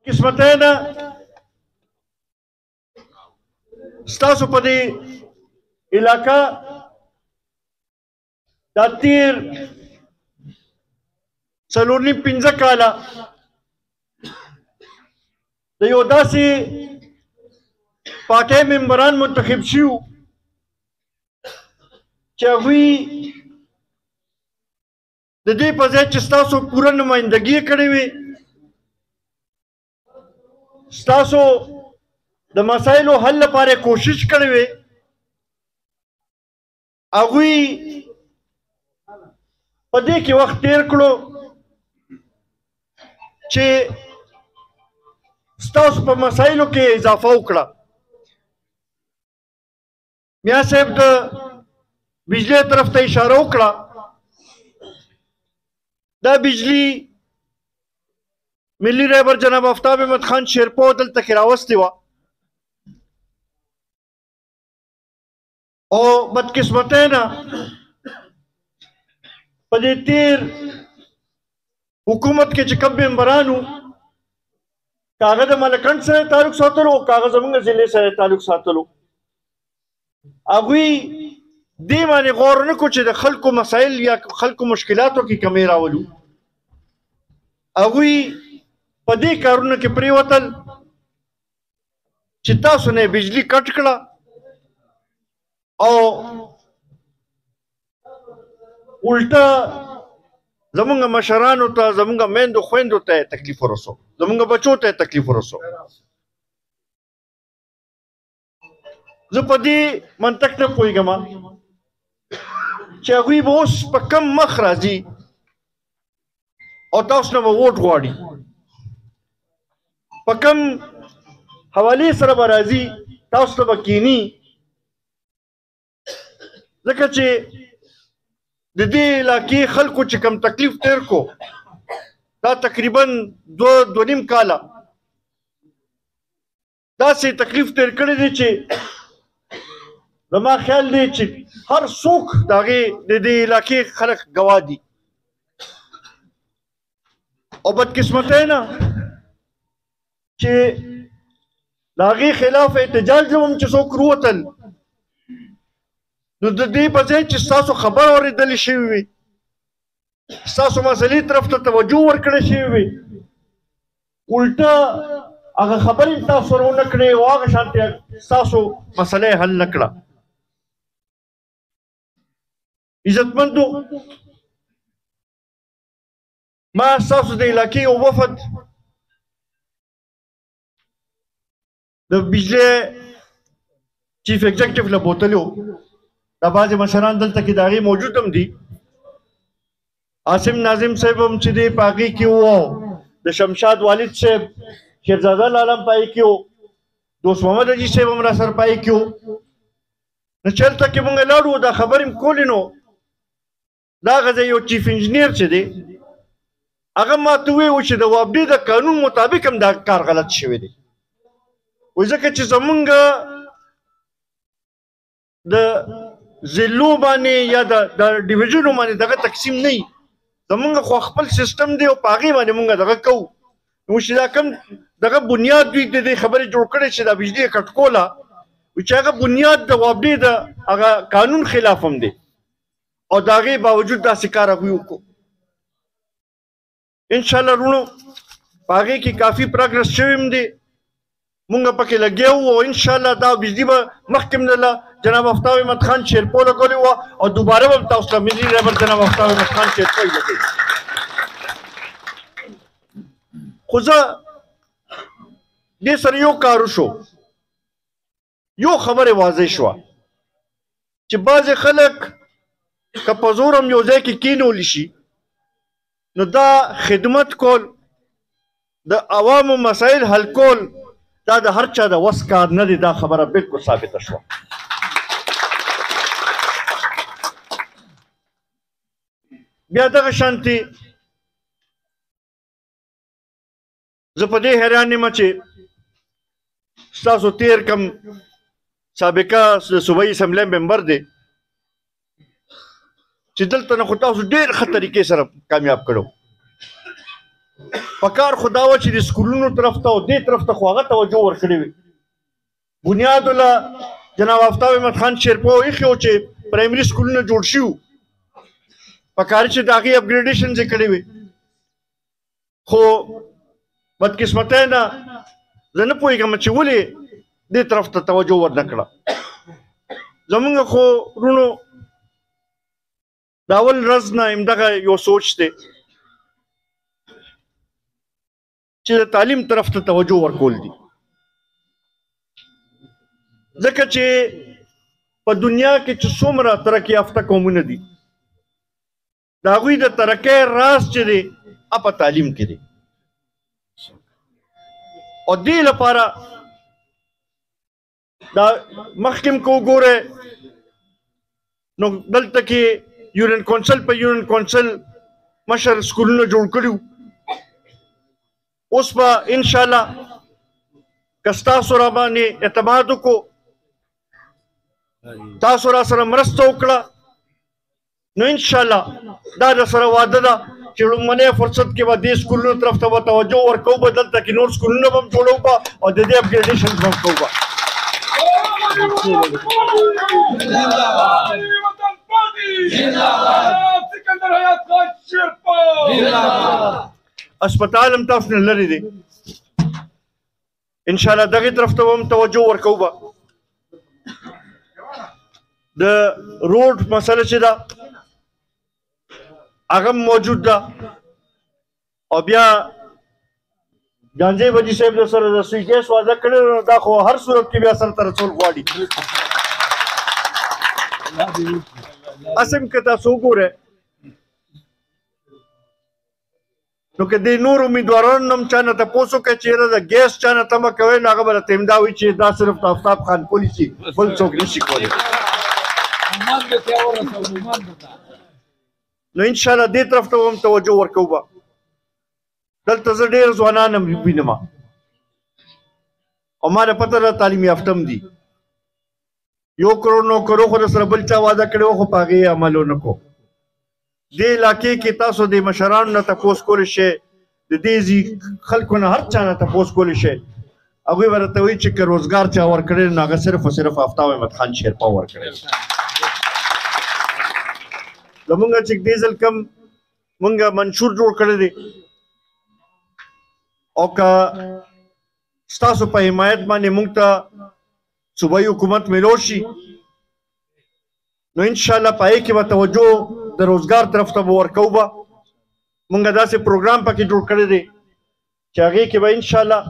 قسمتین ستاسو په دې علاقه دا تیر څلور نیم پنځه کاله د یو داسې پارټۍ ممبران منتخب شوي چې هغوی د دې په ځای چې ستاسو پوره نمایندګي یې کړې وي ستاسو د مسایلو حل لپاره کوشش کړې وي هغوی په دې کې وخت تیر کړو چې ستاسو په مسایلو کې اضافه وکړه میا صاحب د بجلی طرف ته اشاره وکړه دا بجلی ملي رهبر جناب آفتاب احمد خان شیرپو دلته کې راوستې وه او بدقسمتۍ نه په دې تیر حکومت کې چې کوم ممبرانو کاغه د ملکنډ سره تعلق ساتلو او کاغه زموږ ضلع سره تعلق ساتلو هغوی دې باندې غور نه کړو چې د خلکو مسایل یا خلکو مشکلاتو کې کمی راولو هغوی په دې کارونو کې پرېوتل چې تاسو نه بجلی کټ کړه او الټا زمونږ مشرانو ته زمونږ میندو خویندو ته تکلیف ورسو زمونږ بچو ته تکلیف ورسو زه په دې منطق نه پوهېږم چې هغوی به اوس په کم مخ راځي او تاسو نه به ووټ غواړي په کم حوالې سره به راځي تاسو ته به کینی ځکه چې د دې علاقې خلکو چې کم تکلیف تیر کو دا تقریبا دو نیم کاله داسې تکلیف تیر کړی دی چې زما خیال دی چې هر څوک د هغې د دې علاقې خلک ګواه دي او بدقسمتۍ نه چې د هغې خلاف احتجاج هم چې څوک ووتل نو د دې په ځای چې ستاسو خبر اورېدلې شوې وي ستاسو مسلې طرف ته توجه ورکړې شوې وي الټه هغه خبرې تاسو سره ونه کړې او هغه شانتې ستاسو مسله حل نه کړه عزتمندو ما ستاسو د علاقې یو وفد د بجلی چیف ایگزیکټیو له بوتلو دا بعضې مشران دلته کې د هغې موجود هم دي عاصم ناظم صاحب هم چې دی په هغې کې و د شمشاد والد صاحب شیرزاده لاله هم په هغې کې و دوست محمد حاجي صاحب هم را سره په هغې کې و نو چېرته کې مونږ لاړو دا خبرې م کولې نو دا هغه ځای یو چیف انجینیر چې دی هغه ماته وویل چې د وابډې د قانون مطابق هم دا کار غلط شوی دی وایي ځکه چې زمونږ د ضلعو باندې یا د ډیویژنو باندې دغه تقسیم نه وي زمونږ خو خپل سیسټم دی او په هغې باندې مونږ دغه کوو نو چې دا کوم دغه بنیاد دوی د دې خبرې جوړ کړی چې دا بجلي یې کټ کوله چې هغه بنیاد د وابډې د هغه قانون خلاف هم دی او د هغې باوجود داسې کار هغوی وکړو انشاءالله وروڼو په هغې کې کافي پروګرس شوی هم دی مونږ پکې لګیا وو او انشاءالله دا بجلي به مخکې هم جناب آفتاب احمد خان شیرپو لګولی وه او دوباره به هم تاسو ته ملي رهبر جناب آفتاب احمد خان شیرپو یې لګوي خو زه دې سره یو کار وشو یو خبرې واضح شوه چې بعضې خلک که په زور هم یو ځای کې کېنولی شي نو دا خدمت کول د عوامو مسایل حل کول دا د هر چا د وس کار نه دی دا خبره بالکل ثابته شوه بیا دغه شانتې زه په دې حیران یم چې ستاسو تیر کم سابقه د صوبایي اسمبلی ممبر دی چې دلته نه خو تاسو ډېر ښه طریقې سره کامیاب کړو پکار خدا و چې د سکولونو طرف ته او دې طرف ته خو هغه توجه ورکړې وي. بنیاد الله جناب آفتاب احمد خان شیرپو ایښی و چې پرایمري سکولونه جوړ شي وو، پکار چې د هغې اپګریډیشنز یې کړې وي. خو بدقسمتۍ نه زه نه پوهېږم چې ولې دې طرف ته توجه ورنه کړه. زمونږ خو وروڼو د اول ورځ نه همدغه یو سوچ دی چې د تعلیم طرف ته توجه ورکول دي، ځکه چې په دنیا کې چې څومره ترقي یافته قومونه دي د هغوی د ترقۍ راز چې دی په تعلیم کې دی. او دې لپاره دا مخکې که وګورئ نو دلته کې یونین کونسل په یونین کونسل مشر سکولونه جوړ کړي. اوس به انشاءالله که ستاسو را باندې اعتماد وکړو، تاسو را سره مرسته وکړه، نو انشاءالله دا در سره وعده ده چې لومړنی فرصت کې به دې سکولونو طرف ته به توجه ورکوو، به دلته کې نور سکولونه به هم جوړوو به او د دې اپګریډیشنز به هم کوو به. اسپتال هم تاسو نه لرې دی، انشاءالله دغې طرف ته به هم توجه ورکوو به. د روډ مسله چې ده هغه موجود ده، او بیا جانجی بجی صاحب د سره د سوی ګیس واده کړی نو دا خو هر صورت کې بیا سره ته رسول غواړي. اسم که تاسو وګورئ نو که دې نور امیدوارانو هم چا نه تپوس وکړئ چې یاره د ګیس چا نه تمه کوئ نو هغه به راته امدا وایي چې دا صرف د آفتاب خان پولیسي بل څوک نشي کولی. نو انشاءالله دې طرف ته هم توجه ورکوو به. دلته زه ډېر ځوانان هم وینم او ما نه پته ده تعلیم یافته هم دي. 1 کروڑ 9 کروڑ خو د سره بل چا واده کړی و خو په هغې عمل ونه کړو. دې علاقې کې تاسو د مشرانو نه تپوس کولی شئ، د دې خلکو نه هر چا نه تپوس کولی شئ، هغوی به راته وایي چې که روزګار چا ورکړی نو هغه صرف او صرف آفتاب احمد خان شیرپا ورکړی. زمونږ چې دې ځل کم مونږ منشور جوړ کړی دی او که ستاسو په حمایت باندې مونږ ته صوبایي حکومت میلو شي نو انشاءالله په هغې کې به توجه د روزګار طرف ته به ورکوو به. مونږ داسې پروګرام پکې جوړ کړی دی چې هغې کې به انشاءالله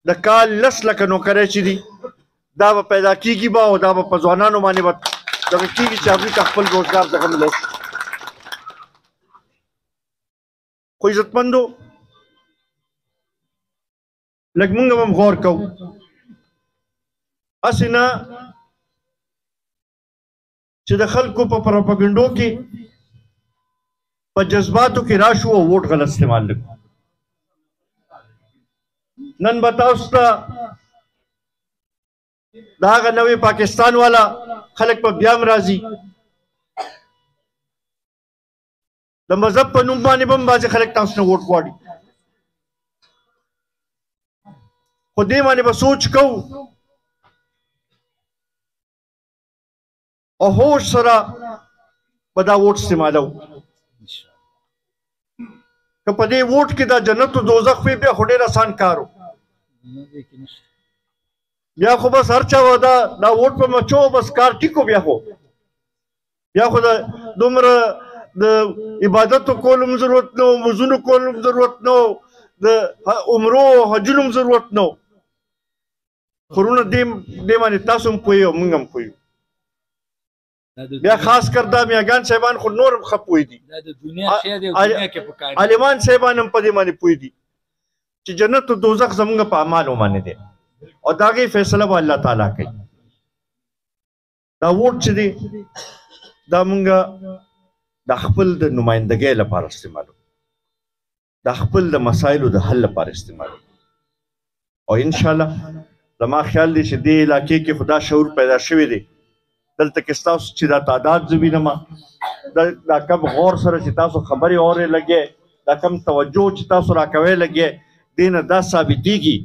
د کال 10 لکه نوکری چې دي دا به پیدا کېږي به او دا به په ځوانانو باندې به دغه کېږي چې هغوی ته خپل روزګار دغه ملو شي. خو عزتمندو لږ مونږ هم غور کوو، هسې نه چې د خلکو په پروپاګنډو کې په جذباتو کې راشو او ووټ غلط استعمال نه کړو. نن به تاسو ته د هغه نوې پاکستان والا خلک په بیا هم راځي، د مذهب په نوم باندې به هم بعضې خلک تاسو نه ووټ غواړي. خو دې باندې به سوچ کوو او هوش سره به دا ووټ استعمالوو. که په دې ووټ کې دا جنت و دوزخ وي بیا خو ډېر اسان کار و، بیا خو بس هر چا دا ووټ په مچو بس کار ټیکو. بیا خو د دومره د عبادتو کولو هم ضرورت نه و، مزونو کولو هم ضرورت نه و، د عمرو او حجونو هم ضرورت نه و. خو وروڼه دې باندې تاسو هم پوهېږئ او موږ هم پوهېږو. بیا خاص کر دا میاګان صاحبان خو نور هم ښه پوه دي، عالمان صاحبان هم په دې باندې پوه دي چې جنت و دوزخ زموږ په اعمالو باندې دی او د هغې فیصله به الله تعالی کوي. دا ووټ چې دی دا مونږ د خپل د نمایندګۍ لپاره استعمالو، د خپل د مسایلو د حل لپاره استعمالو. او انشاءالله زما خیال دی چې دې علاقې کې خو دا شعور پیدا شوی دی. دلته کې ستاسو چې دا تعداد زه وینم دا کم غور سره چې تاسو خبرې اورې لګې دا کم توجه چې تاسو راکوئ لګئ دې نه دا ثابتېږي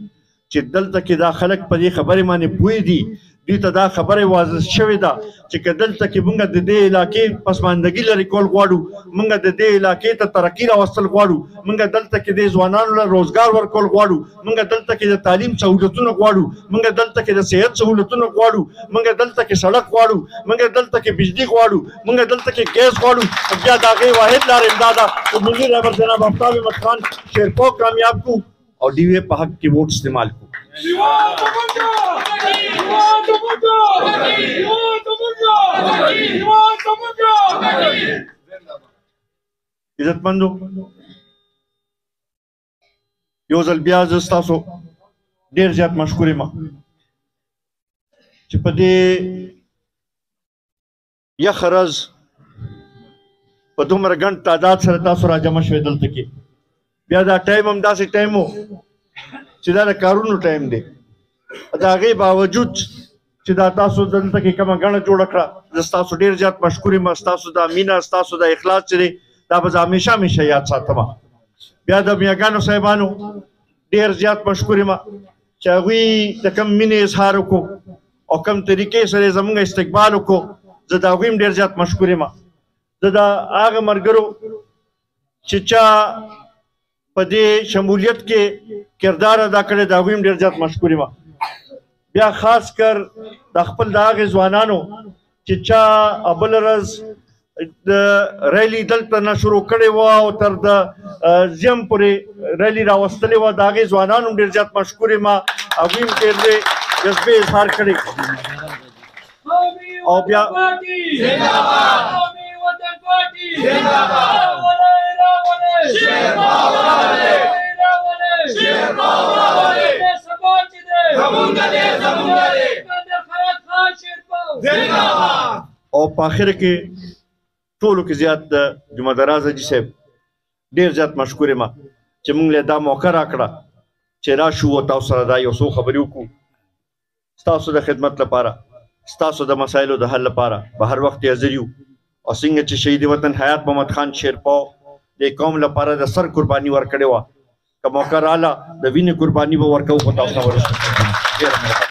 چې دلته کې دا خلک په دې خبرې باندې پوه دي دوی ته دا خبره واضح شوې ده چې که دلته کې موږ د دې علاقې پسماندګي لرې کول غواړو موږ د دې علاقې ته ترقي راوستل غواړو موږ دلته کې د ځوانانو له روزګار ورکول غواړو موږ دلته کې د تعلیم سهولتونه غواړو موږ دلته کې د صحت سهولتونه غواړو موږ دلته کې سړک غواړو موږ دلته کې بجلی غواړو موږ دلته کې ګیس غواړو بیا د هغې واحد لار امدا ده چې ملي رهبر جناب آفتاب احمد خان شیرپو کامیاب کو اور ډي وي په حق کې ووټ استعمال کو عزتمندو یو ځل بیا زه ستاسو ډېر زیات مشکور یم چې په دې یخ ورځ په دومره ګڼ تعداد سره تاسو راجمع شوئ دلته کې بیا دا ټایم هم داسې ټایم و چې دا د کارونو ټایم دی د هغې باوجود چې دا تاسو دلته کې کومه ګڼه جوړه کړه زه ستاسو ډېر زیات مشکور یم ستاسو دا مینه ستاسو دا اخلاص چې دی دا به زه همیشه همیشه یاد ساتم بیا د میاګانو صاحبانو ډېر زیات مشکور یم چې هغوی د کوم مینې اظهار وکړو او کوم طریقې سره یې زموږ استقبال وکړو زه د هغوی هم ډېر زیات مشکور یم زه د هغه ملګرو چې چا په دې شمولیت کې کردار ادا کړی د هغوی هم ډېر زیات مشکور یم بیا خاص کر د خپل د هغې ځوانانو چې چا بله ورځ د ریلي دلته نه شروع کړې وه او تر د زیم پورې ریلي راوستلې وه د هغې ځوانانو هم ډېر زیات مشکور یم هغوی هم ډېر جذبې اظهار کړی او بیا او په آخر کې ټولو کې زیات د جمعه دراز حاجي صاحب ډېر زیات مشکور یم چې موږ له دا موقع راکړه چې راشو او تاسو سره دا یو څو خبرې وکړو ستاسو د خدمت لپاره ستاسو د مسایلو د حل لپاره به هر وخت حاضر یو او څنګه چې شهید وطن حیات محمد خان شیرپو د قوم لپاره د سر قرباني ورکړې وه که موقع راله د وینې قرباني به ورکوو په تاسو ورسو